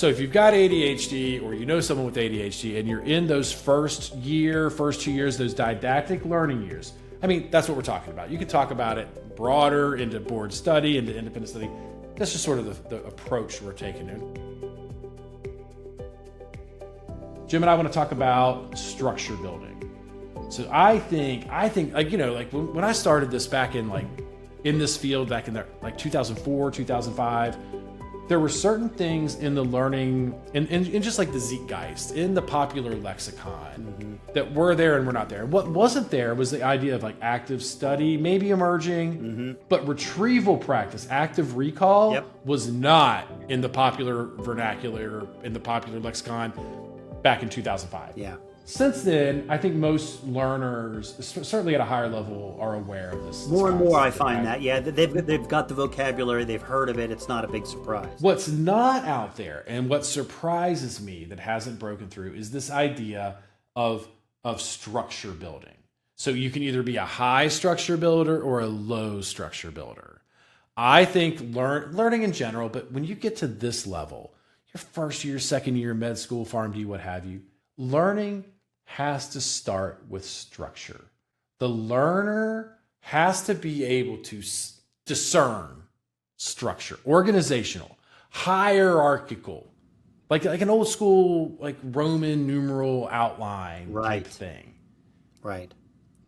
So if you've got ADHD or you know someone with ADHD and you're in those first 2 years, those didactic learning years, I mean, that's what we're talking about. You could talk about it broader into board study, into independent study. That's just sort of the approach we're taking in. Jim and I want to talk about structure building. So I think like, you know, like when I started this back in this field back in like 2004, 2005, there were certain things in the learning and just like the zeitgeist in the popular lexicon that were there and were not there. And what wasn't there was the idea of like active study, maybe emerging, but retrieval practice, active recall was not in the popular vernacular, in the popular lexicon back in 2005. Yeah. Since then, I think most learners, certainly at a higher level, are aware of this. More and more, I find that. Yeah, they've got the vocabulary, they've heard of it. It's not a big surprise. What's not out there, and what surprises me that hasn't broken through, is this idea of structure building. So you can either be a high structure builder or a low structure builder. I think learning in general, but when you get to this level, your first year, second year, med school, Pharm D, what have you, learning has to start with structure. The learner has to be able to discern structure, organizational, hierarchical, like an old school, like Roman numeral outline type thing. Right.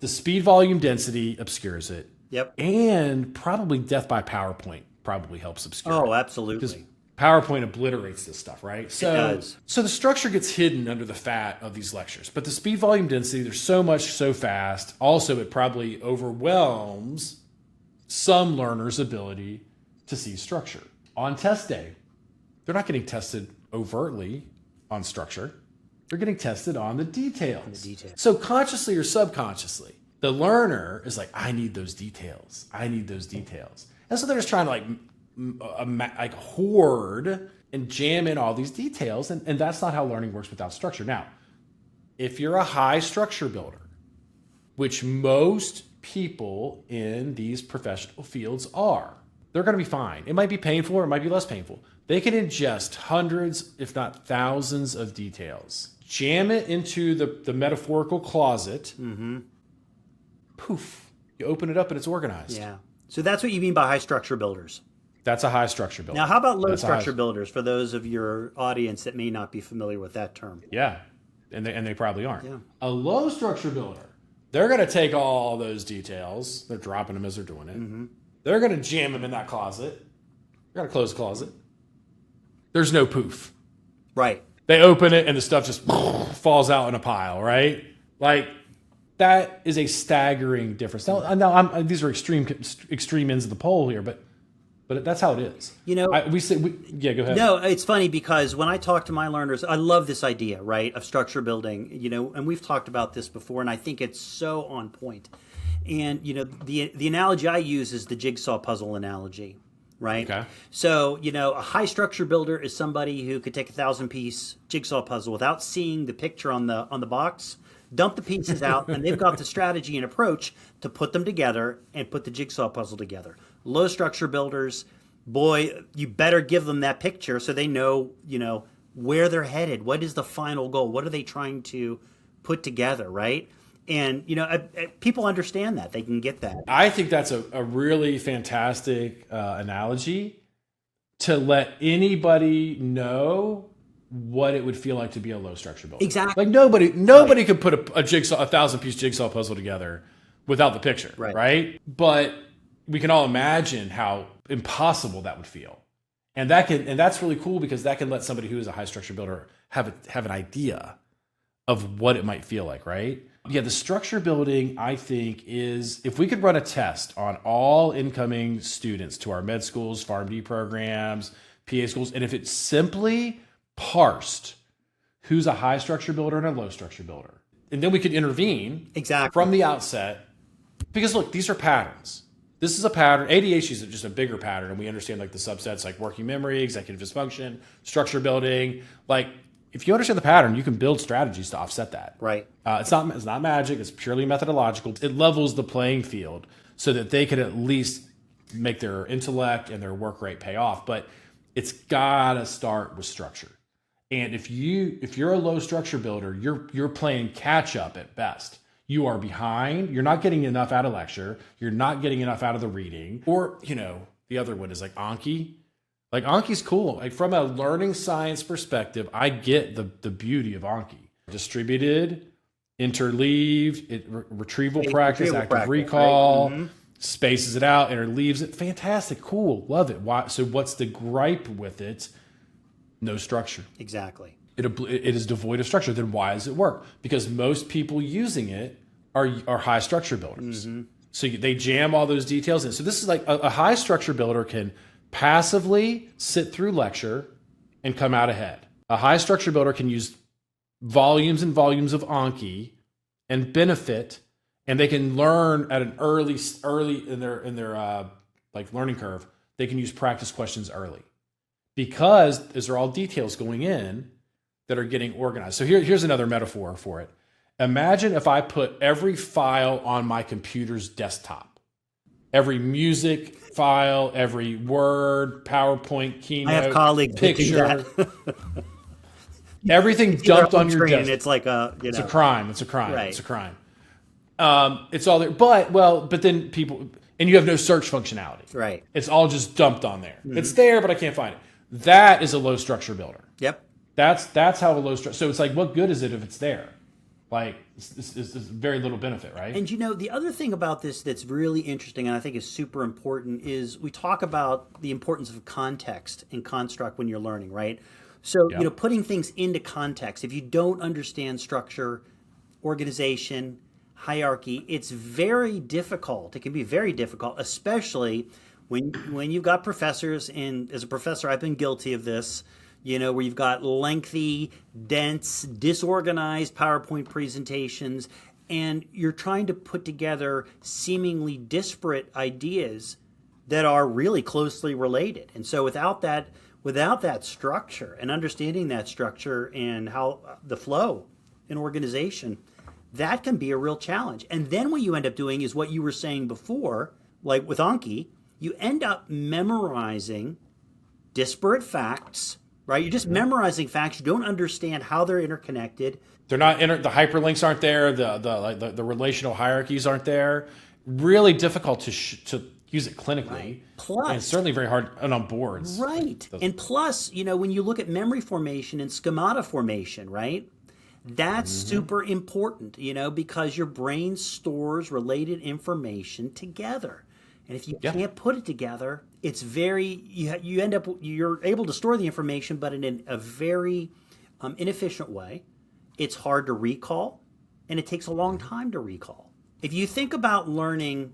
The speed, volume, density obscures it. Yep. And probably death by PowerPoint probably helps obscure it. Oh, absolutely. PowerPoint obliterates this stuff, right? It does. So the structure gets hidden under the fat of these lectures. But the speed, volume, density, there's so much so fast. Also, it probably overwhelms some learners' ability to see structure. On test day, they're not getting tested overtly on structure. They're getting tested on the details. So consciously or subconsciously, the learner is like, I need those details. I need those details. And so they're just trying to like hoard and jam in all these details. And that's not how learning works without structure. Now, if you're a high structure builder, which most people in these professional fields are, they're going to be fine. It might be painful or it might be less painful. They can ingest hundreds, if not thousands of details, jam it into the metaphorical closet. Poof, you open it up and it's organized. Yeah. So that's what you mean by high structure builders. That's a high structure builder. Now, how about low structure builders for those of your audience that may not be familiar with that term? Yeah, and they probably aren't. Yeah. A low structure builder, they're going to take all those details. They're dropping them as they're doing it. They're going to jam them in that closet. They're going to close the closet. There's no poof. Right. They open it and the stuff just falls out in a pile, right? Like, that is a staggering difference. Now these are extreme ends of the pole here, but that's how it is. You know, go ahead. No, it's funny because when I talk to my learners, I love this idea, right, of structure building, you know, and we've talked about this before, and I think it's so on point. And, you know, the analogy I use is the jigsaw puzzle analogy, right? Okay. So, you know, a high structure builder is somebody who could take a 1,000-piece jigsaw puzzle without seeing the picture on the box, dump the pieces out, and they've got the strategy and approach to put them together and put the jigsaw puzzle together. Low structure builders, boy, you better give them that picture so they know, you know, where they're headed. What is the final goal? What are they trying to put together, right? And, you know, people understand that. They can get that. I think that's a really fantastic analogy to let anybody know what it would feel like to be a low structure builder. Exactly. Like nobody could put a 1,000-piece jigsaw puzzle together without the picture, right? But we can all imagine how impossible that would feel. And that's really cool because that can let somebody who is a high structure builder have an idea of what it might feel like, right? Yeah, the structure building, I think, is, if we could run a test on all incoming students to our med schools, Pharm D programs, PA schools, and if it simply parsed who's a high structure builder and a low structure builder, and then we could intervene from the outset. Because look, these are patterns. This is a pattern. ADHD is just a bigger pattern, and we understand like the subsets like working memory, executive dysfunction, structure building. Like, if you understand the pattern, you can build strategies to offset that. Right. It's not magic. It's purely methodological. It levels the playing field so that they can at least make their intellect and their work rate pay off. But it's gotta start with structure. And if you're a low structure builder, you're playing catch up at best. You are behind. You're not getting enough out of lecture. You're not getting enough out of the reading. Or, the other one is like Anki. Like Anki's cool. Like from a learning science perspective, I get the beauty of Anki. Distributed, interleaved, retrieval practice, active recall, right? Spaces it out, interleaves it. Fantastic, cool, love it. Why? So what's the gripe with it? No structure. Exactly. It is devoid of structure. Then why does it work? Because most people using it are high structure builders. So they jam all those details in. So this is like a high structure builder can passively sit through lecture and come out ahead. A high structure builder can use volumes and volumes of Anki and benefit, and they can learn at an early in their like learning curve. They can use practice questions early because these are all details going in that are getting organized. So here's another metaphor for it. Imagine if I put every file on my computer's desktop, every music file, every Word, PowerPoint, Keynote, I have colleagues picture, everything dumped on your desk. It's like it's a crime. It's a crime. Right. It's a crime. It's all there, but then people, and you have no search functionality. Right. It's all just dumped on there. It's there, but I can't find it. That is a low structure builder. Yep. That's how a low structure. So it's like, what good is it if it's there? Like, it's very little benefit, right? And the other thing about this that's really interesting and I think is super important is we talk about the importance of context and construct when you're learning, right? So, putting things into context. If you don't understand structure, organization, hierarchy, it's very difficult. It can be very difficult, especially when you've got professors, and as a professor, I've been guilty of this, where you've got lengthy, dense, disorganized PowerPoint presentations, and you're trying to put together seemingly disparate ideas that are really closely related. And so without that structure and understanding that structure and how the flow in organization, that can be a real challenge. And then what you end up doing is what you were saying before, like with Anki, you end up memorizing disparate facts, right? You're just memorizing facts. You don't understand how they're interconnected. They're not the hyperlinks aren't there. The relational hierarchies aren't there. Really difficult to use it clinically. Right. Plus, and it's certainly very hard on boards. Right. And plus, when you look at memory formation and schemata formation, right? That's super important, because your brain stores related information together. And if you can't put it together, it's you're able to store the information, but in a very inefficient way. It's hard to recall, and it takes a long time to recall. If you think about learning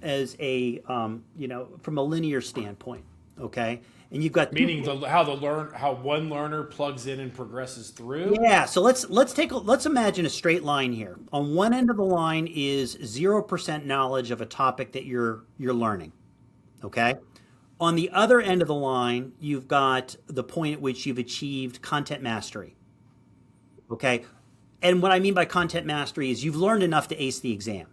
as a, from a linear standpoint, okay? And you've got meaning how one learner plugs in and progresses through. Yeah. So let's imagine a straight line here. On one end of the line is 0% knowledge of a topic that you're learning. Okay. On the other end of the line, you've got the point at which you've achieved content mastery. Okay. And what I mean by content mastery is you've learned enough to ace the exam.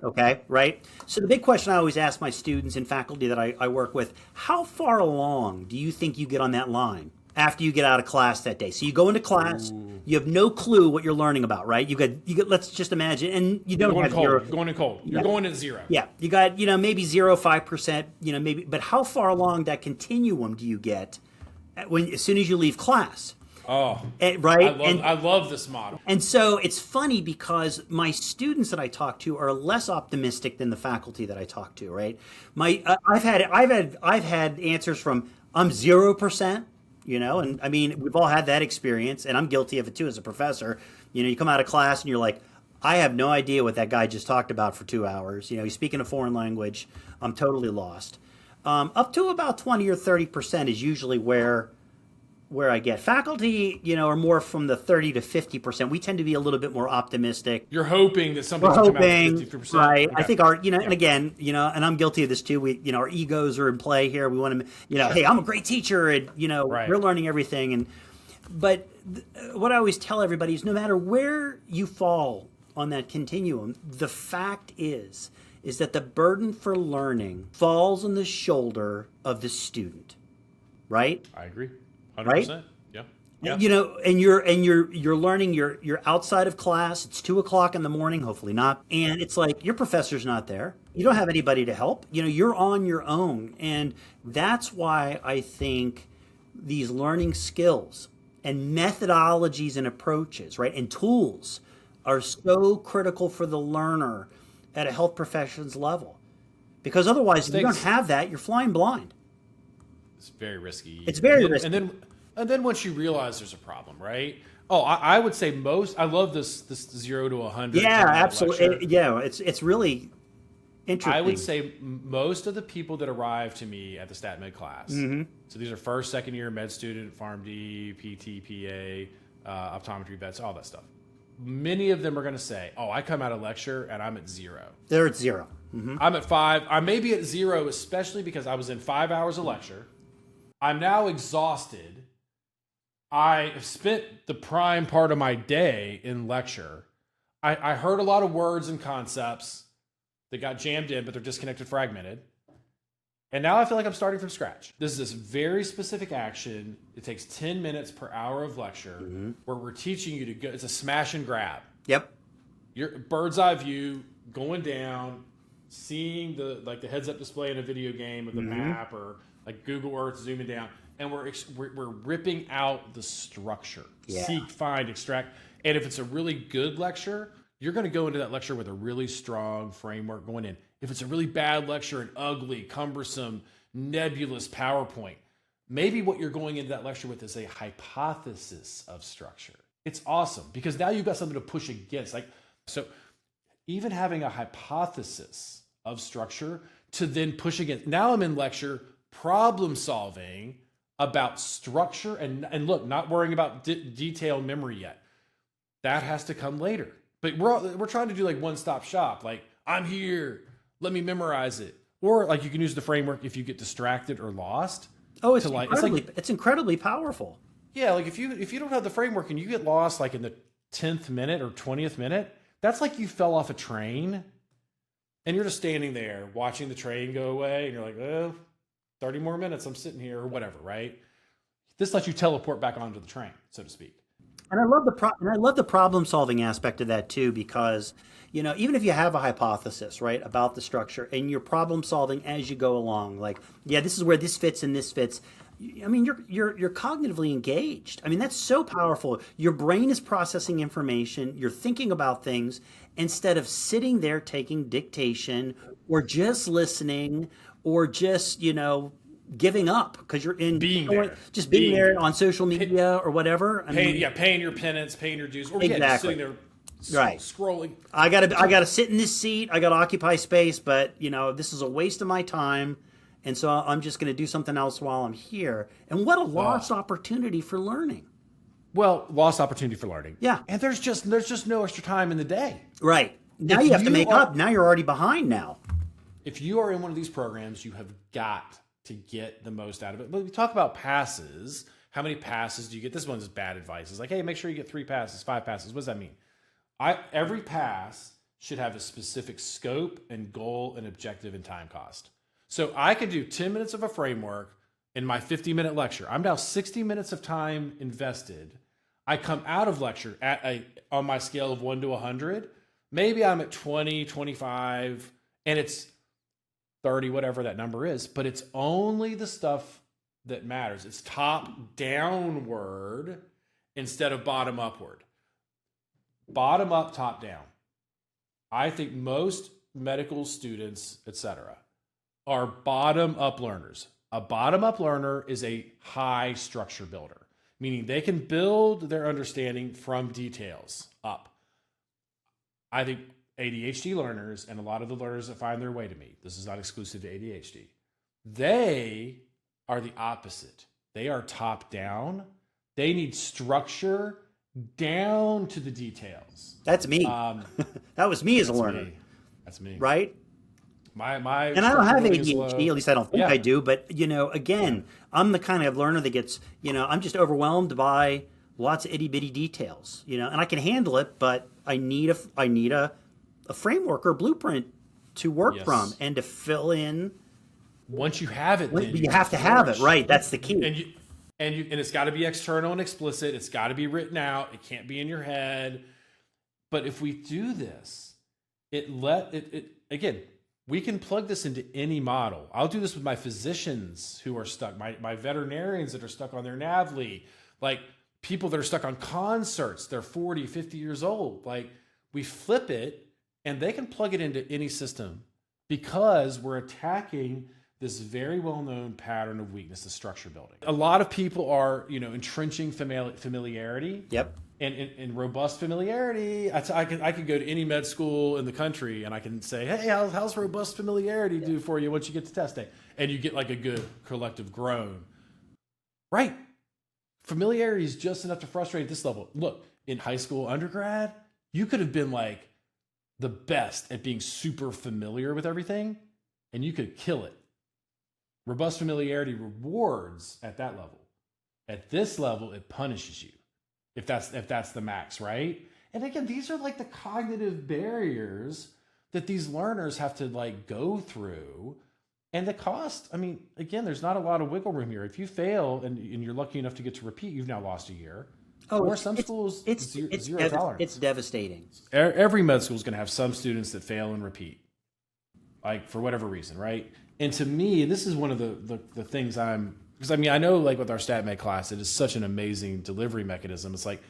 Okay, right? So the big question I always ask my students and faculty that I work with, how far along do you think you get on that line after you get out of class that day? So you go into class, you have no clue what you're learning about, right? You got let's just imagine, and you don't have zero. Going in cold. You're going at zero. Yeah, you got, maybe 0.5%, maybe, but how far along that continuum do you get as soon as you leave class? Oh, right. I love this model. And so it's funny because my students that I talk to are less optimistic than the faculty that I talk to. Right. I've had answers from I'm 0%. And I mean we've all had that experience, and I'm guilty of it too as a professor. You come out of class and you're like, I have no idea what that guy just talked about for 2 hours. He's speaking a foreign language. I'm totally lost. Up to about 20 or 30% is usually where I get. Faculty, are more from the 30 to 50%. We tend to be a little bit more optimistic. You're hoping that something will come out of 50%. Right. Okay. I think our, and again, and I'm guilty of this too. We, our egos are in play here. We want to, hey, I'm a great teacher, and we're learning everything. But what I always tell everybody is no matter where you fall on that continuum, the fact is that the burden for learning falls on the shoulder of the student. Right? I agree. 100%. Right? Yeah. Yep. You know, and you're learning, you're outside of class. It's 2 o'clock in the morning, hopefully not. And it's like your professor's not there. You don't have anybody to help. You know, you're on your own. And that's why I think these learning skills and methodologies and approaches, right, and tools are so critical for the learner at a health profession's level. Because otherwise, if you don't have that, you're flying blind. It's very risky. It's very risky. And then once you realize there's a problem, right? Oh, I would say I love this 0 to 100. Yeah, absolutely. Yeah, it's really interesting. I would say most of the people that arrive to me at the stat med class, so these are first, second year med student, Pharm D, PT, PA, optometry vets, all that stuff. Many of them are going to say, oh, I come out of lecture and I'm at 0. They're at 0. I'm at 5. I may be at 0, especially because I was in 5 hours of lecture. I'm now exhausted. I have spent the prime part of my day in lecture. I heard a lot of words and concepts that got jammed in, but they're disconnected, fragmented. And now I feel like I'm starting from scratch. This is this very specific action. It takes 10 minutes per hour of lecture where we're teaching you to go. It's a smash and grab. Yep. Your bird's eye view, going down, seeing the heads-up display in a video game of the map, or like Google Earth zooming down. And we're ripping out the structure. Yeah. Seek, find, extract. And if it's a really good lecture, you're going to go into that lecture with a really strong framework going in. If it's a really bad lecture, an ugly, cumbersome, nebulous PowerPoint, maybe what you're going into that lecture with is a hypothesis of structure. It's awesome because now you've got something to push against. So even having a hypothesis of structure to then push against. Now I'm in lecture problem solving about structure and look, not worrying about detailed memory yet. That has to come later. But we're trying to do like one-stop shop. Like, I'm here, let me memorize it. Or like you can use the framework if you get distracted or lost. Oh, it's incredibly powerful. Yeah, like if you don't have the framework and you get lost like in the 10th minute or 20th minute, that's like you fell off a train and you're just standing there watching the train go away and you're like, oh, 30 more minutes, I'm sitting here or whatever, right? This lets you teleport back onto the train, so to speak. And I love the problem solving aspect of that too, because, you know, even if you have a hypothesis, right, about the structure and you're problem solving as you go along, like, yeah, this is where this fits and this fits. I mean, you're cognitively engaged. I mean, that's so powerful. Your brain is processing information. You're thinking about things instead of sitting there taking dictation or just listening or just, you know, giving up because you're in being there on social media or whatever. Paying your penance, paying your dues, or just sitting there, scrolling. I gotta sit in this seat. I gotta occupy space, but you know, this is a waste of my time, and so I'm just gonna do something else while I'm here. And what a lost opportunity for learning. Well, lost opportunity for learning. Yeah, and there's just no extra time in the day. Right now, you have to make up. Now you're already behind. Now, if you are in one of these programs, you have got to get the most out of it. But we talk about passes. How many passes do you get? This one's bad advice. It's like, hey, make sure you get 3 passes, 5 passes. What does that mean? Every pass should have a specific scope and goal and objective and time cost. So I could do 10 minutes of a framework in my 50-minute lecture. I'm now 60 minutes of time invested. I come out of lecture on my scale of 1 to 100. Maybe I'm at 20, 25, and it's 30, whatever that number is, but it's only the stuff that matters. It's top downward instead of bottom upward. Bottom up, top down. I think most medical students, etc., are bottom up learners. A bottom up learner is a high structure builder, meaning they can build their understanding from details up. I think ADHD learners and a lot of the learners that find their way to me, this is not exclusive to ADHD, they are the opposite. They are top down. They need structure down to the details. That's me. That was me as a learner. That's me. Right? My and I don't have ADHD, at least I don't think I do, but you know, again, I'm the kind of learner that gets, you know, I'm just overwhelmed by lots of itty bitty details, you know, and I can handle it, but I need a framework or blueprint to work from and to fill in. Once you have it, then you have to have it, right? That's the key. And it's got to be external and explicit. It's got to be written out. It can't be in your head. But if we do this, again, we can plug this into any model. I'll do this with my physicians who are stuck, my veterinarians that are stuck on their NAVLE, like people that are stuck on concerts. They're 40, 50 years old. Like, we flip it and they can plug it into any system because we're attacking this very well-known pattern of weakness, the structure building. A lot of people are, entrenching familiarity. Yep. And robust familiarity. I can go to any med school in the country and I can say, hey, how's robust familiarity do for you once you get to test day? And you get like a good collective groan. Right. Familiarity is just enough to frustrate at this level. Look, in high school, undergrad, you could have been like the best at being super familiar with everything and you could kill it. Robust familiarity rewards at that level. At this level, it punishes you. If that's the max, right? And again, these are like the cognitive barriers that these learners have to like go through. And the cost, I mean, again, there's not a lot of wiggle room here. If you fail and you're lucky enough to get to repeat, you've now lost a year. Or some schools, zero tolerance. It's devastating. Every med school is going to have some students that fail and repeat, like for whatever reason, right? And to me, this is one of the things because I mean, I know like with our stat med class, it is such an amazing delivery mechanism. It's like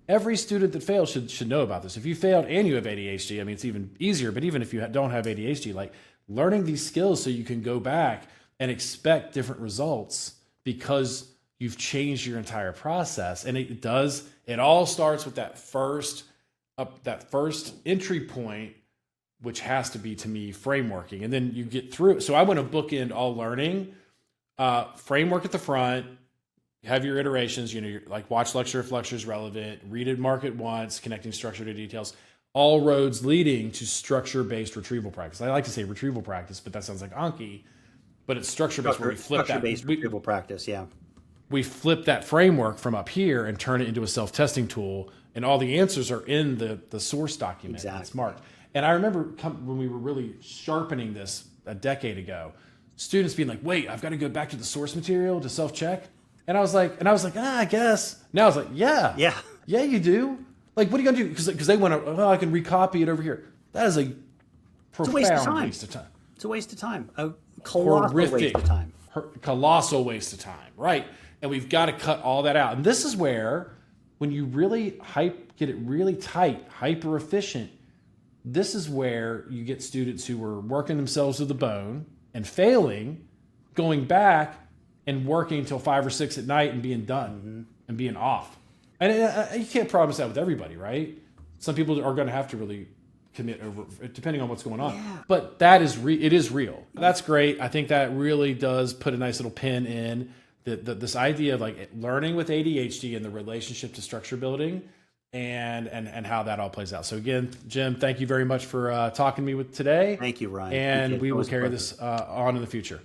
every student that fails should know about this. If you failed and you have ADHD, I mean, it's even easier. But even if you don't have ADHD, like learning these skills so you can go back and expect different results because you've changed your entire process. And it all starts with that first entry point, which has to be, to me, frameworking. And then you get through it. So I want to bookend all learning. Framework at the front, have your iterations, you're like watch lecture if lecture is relevant, read it, mark it once, connecting structure to details, all roads leading to structure-based retrieval practice. I like to say retrieval practice, but that sounds like Anki, but it's structure-based where we flip that. Structure-based retrieval practice, yeah. We flip that framework from up here and turn it into a self-testing tool, and all the answers are in the source document. Exactly. It's marked. And I remember when we were really sharpening this a decade ago, students being like, wait, I've got to go back to the source material to self-check. And I was like, I guess. Now I was like, yeah, you do. Like, what are you going to do? Because they want to, I can recopy it over here. That is a profound waste of time. It's a waste of time. A colossal waste of time. Colossal waste of time, right? And we've got to cut all that out. And this is where, when you really get it really tight, hyper efficient, this is where you get students who are working themselves to the bone and failing, going back and working until 5 or 6 at night and being done and being off. And you can't promise that with everybody, right? Some people are going to have to really commit over, depending on what's going on. Yeah. But it is real. That's great. I think that really does put a nice little pin in this idea of like learning with ADHD and the relationship to structure building and how that all plays out. So again, Jim, thank you very much for talking to me today. Thank you, Ryan. And we will carry this on in the future.